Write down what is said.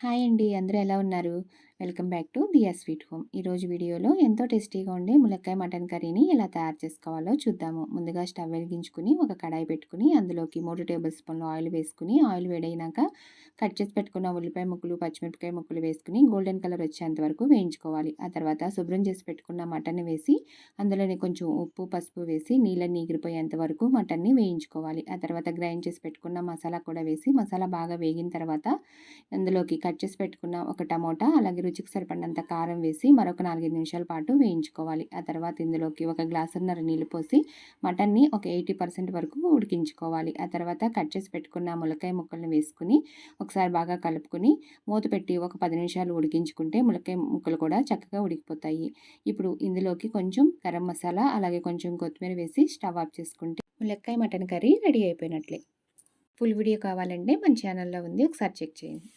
Hi అండి. అందరూ ఎలా ఉన్నారు? Welcome back to Diya sweet home. ఈరోజు వీడియోలో ఎంతో టేస్టీగా ఉండే ములక్కాయ మటన్ కర్రీని ఎలా తయారు చేసుకోవాలో చూద్దాము. ముందుగా స్టవ్ వెలిగించుకుని ఒక కడాయి పెట్టుకుని అందులోకి 3 టేబుల్ స్పూన్ల ఆయిల్ వేసుకుని ఆయిల్ వేడైనాక కట్ చేసి పెట్టుకున్న ఉల్లిపాయ ముక్కలు, పచ్చిమిరపకాయ ముక్కలు వేసుకుని గోల్డెన్ కలర్ వచ్చేంత వరకు వేయించుకోవాలి. ఆ తర్వాత శుభ్రం చేసి పెట్టుకున్న మటన్ వేసి అందులోనే కొంచెం ఉప్పు, పసుపు వేసి నీళ్ళని ఎగిరిపోయేంత వరకు మటన్ని వేయించుకోవాలి. ఆ తర్వాత గ్రైండ్ చేసి పెట్టుకున్న మసాలా కూడా వేసి మసాలా బాగా వేగిన తర్వాత అందులోకి కట్ చేసి పెట్టుకున్న ఒక టమోటా, అలాగే రుచికి సరిపడినంత కారం వేసి మరొక 4, 5 నిమిషాల పాటు వేయించుకోవాలి. ఆ తర్వాత ఇందులోకి ఒక గ్లాసున్నర నీళ్లు పోసి మటన్ని ఒక 80% వరకు ఉడికించుకోవాలి. ఆ తర్వాత కట్ చేసి పెట్టుకున్న ములక్కాయ ముక్కలను వేసుకుని ఒకసారి బాగా కలుపుకొని మూత పెట్టి ఒక 10 నిమిషాలు ఉడికించుకుంటే ములక్కాయ ముక్కలు కూడా చక్కగా ఉడికిపోతాయి. ఇప్పుడు ఇందులోకి కొంచెం గరం మసాలా, అలాగే కొంచెం కొత్తిమీర వేసి స్టవ్ ఆఫ్ చేసుకుంటే ములక్కాయ మటన్ కర్రీ రెడీ అయిపోయినట్లే. ఫుల్ వీడియో కావాలంటే మన ఛానల్లో ఉంది, ఒకసారి చెక్ చేయండి.